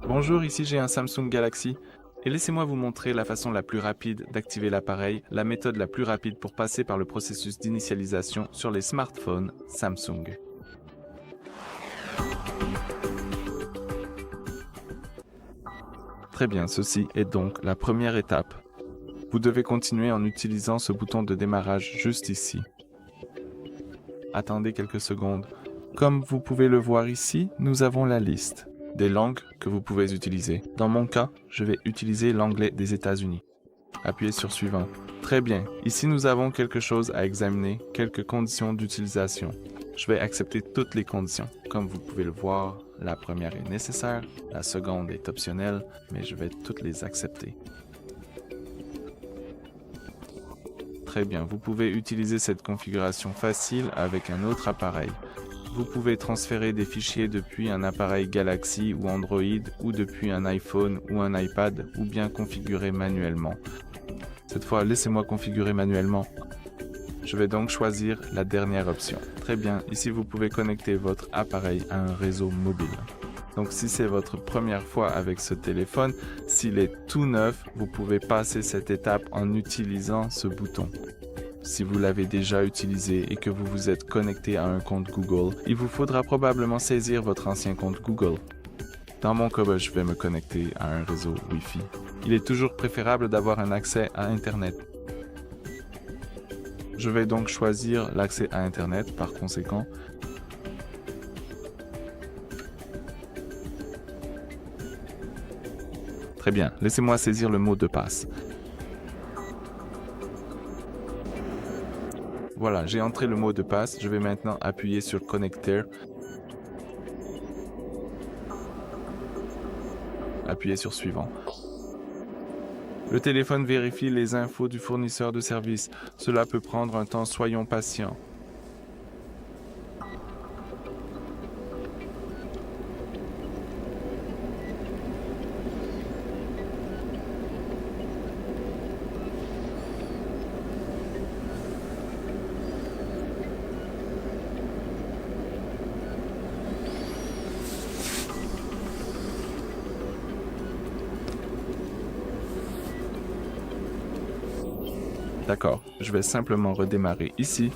Bonjour, ici j'ai un Samsung Galaxy et laissez-moi vous montrer la façon la plus rapide d'activer l'appareil, la méthode la plus rapide pour passer par le processus d'initialisation sur les smartphones Samsung. Très bien, ceci est donc la première étape. Vous devez continuer en utilisant ce bouton de démarrage juste ici. Attendez quelques secondes. Comme vous pouvez le voir ici, nous avons la liste des langues que vous pouvez utiliser. Dans mon cas, je vais utiliser l'anglais des États-Unis. Appuyez sur suivant. Très bien, ici nous avons quelque chose à examiner, quelques conditions d'utilisation. Je vais accepter toutes les conditions. Comme vous pouvez le voir, la première est nécessaire, la seconde est optionnelle, mais je vais toutes les accepter. Très bien, vous pouvez utiliser cette configuration facile avec un autre appareil. Vous pouvez transférer des fichiers depuis un appareil Galaxy ou Android ou depuis un iPhone ou un iPad ou bien configurer manuellement. Cette fois, laissez-moi configurer manuellement. Je vais donc choisir la dernière option. Très bien, ici vous pouvez connecter votre appareil à un réseau mobile. Donc si c'est votre première fois avec ce téléphone, s'il est tout neuf, vous pouvez passer cette étape en utilisant ce bouton. Si vous l'avez déjà utilisé et que vous vous êtes connecté à un compte Google, il vous faudra probablement saisir votre ancien compte Google. Dans mon cas, je vais me connecter à un réseau Wi-Fi. Il est toujours préférable d'avoir un accès à Internet. Je vais donc choisir l'accès à Internet par conséquent. Très bien, laissez-moi saisir le mot de passe. Voilà, j'ai entré le mot de passe. Je vais maintenant appuyer sur Connecter. Appuyez sur Suivant. Le téléphone vérifie les infos du fournisseur de service. Cela peut prendre un temps, soyons patients. D'accord, je vais simplement redémarrer ici.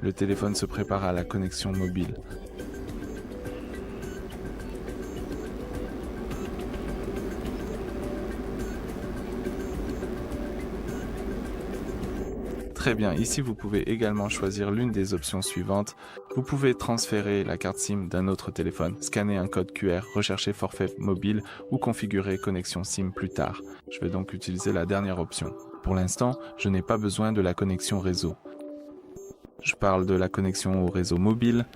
Le téléphone se prépare à la connexion mobile. Très bien, ici vous pouvez également choisir l'une des options suivantes. Vous pouvez transférer la carte SIM d'un autre téléphone, scanner un code QR, rechercher forfait mobile ou configurer connexion SIM plus tard. Je vais donc utiliser la dernière option. Pour l'instant, je n'ai pas besoin de la connexion réseau. Je parle de la connexion au réseau mobile.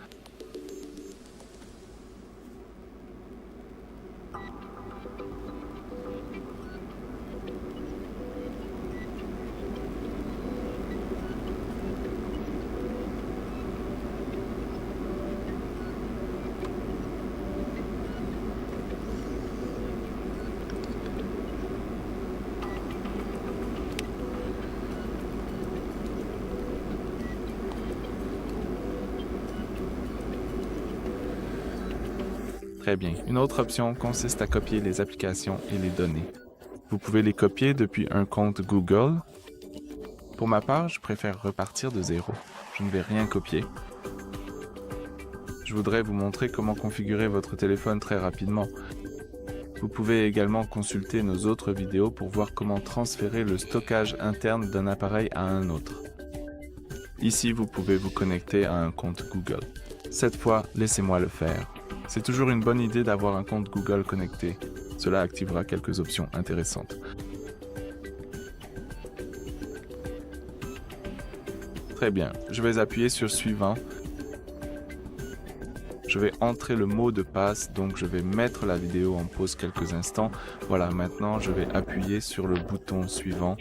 Très bien. Une autre option consiste à copier les applications et les données. Vous pouvez les copier depuis un compte Google. Pour ma part, je préfère repartir de zéro. Je ne vais rien copier. Je voudrais vous montrer comment configurer votre téléphone très rapidement. Vous pouvez également consulter nos autres vidéos pour voir comment transférer le stockage interne d'un appareil à un autre. Ici, vous pouvez vous connecter à un compte Google. Cette fois, laissez-moi le faire. C'est toujours une bonne idée d'avoir un compte Google connecté. Cela activera quelques options intéressantes. Très bien, je vais appuyer sur suivant. Je vais entrer le mot de passe, donc je vais mettre la vidéo en pause quelques instants. Voilà, maintenant je vais appuyer sur le bouton suivant.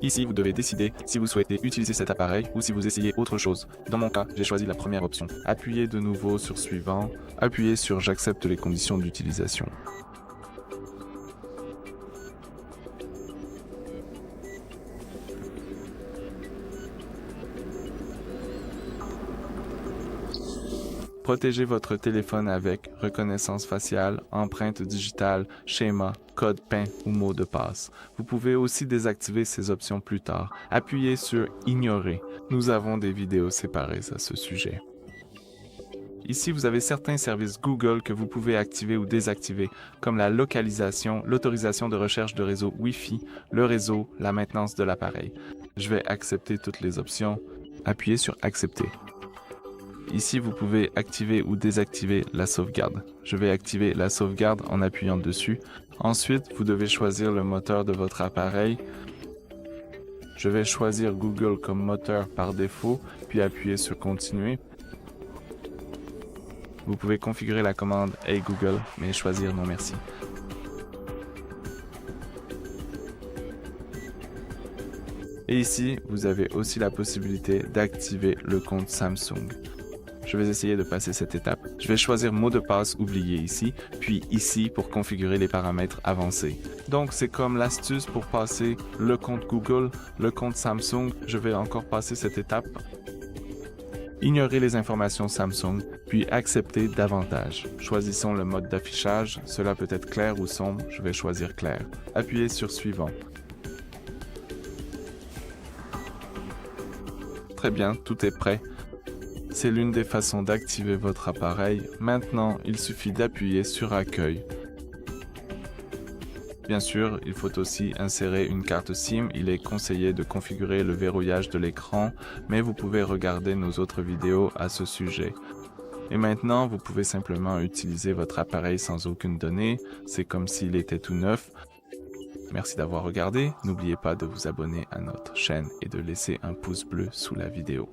Ici, vous devez décider si vous souhaitez utiliser cet appareil ou si vous essayez autre chose. Dans mon cas, j'ai choisi la première option. Appuyez de nouveau sur suivant. Appuyez sur j'accepte les conditions d'utilisation. Protégez votre téléphone avec reconnaissance faciale, empreinte digitale, schéma, code PIN ou mot de passe. Vous pouvez aussi désactiver ces options plus tard. Appuyez sur Ignorer. Nous avons des vidéos séparées à ce sujet. Ici, vous avez certains services Google que vous pouvez activer ou désactiver, comme la localisation, l'autorisation de recherche de réseau Wi-Fi, le réseau, la maintenance de l'appareil. Je vais accepter toutes les options. Appuyez sur Accepter. Ici, vous pouvez activer ou désactiver la sauvegarde. Je vais activer la sauvegarde en appuyant dessus. Ensuite, vous devez choisir le moteur de votre appareil. Je vais choisir Google comme moteur par défaut, puis appuyer sur Continuer. Vous pouvez configurer la commande Hey Google, mais choisir Non merci. Et ici, vous avez aussi la possibilité d'activer le compte Samsung. Je vais essayer de passer cette étape. Je vais choisir mot de passe oublié ici, puis ici pour configurer les paramètres avancés. Donc c'est comme l'astuce pour passer le compte Google, le compte Samsung. Je vais encore passer cette étape. Ignorez les informations Samsung, puis accepter davantage. Choisissons le mode d'affichage. Cela peut être clair ou sombre. Je vais choisir clair. Appuyez sur suivant. Très bien, tout est prêt. C'est l'une des façons d'activer votre appareil. Maintenant, il suffit d'appuyer sur Accueil. Bien sûr, il faut aussi insérer une carte SIM. Il est conseillé de configurer le verrouillage de l'écran, mais vous pouvez regarder nos autres vidéos à ce sujet. Et maintenant, vous pouvez simplement utiliser votre appareil sans aucune donnée. C'est comme s'il était tout neuf. Merci d'avoir regardé. N'oubliez pas de vous abonner à notre chaîne et de laisser un pouce bleu sous la vidéo.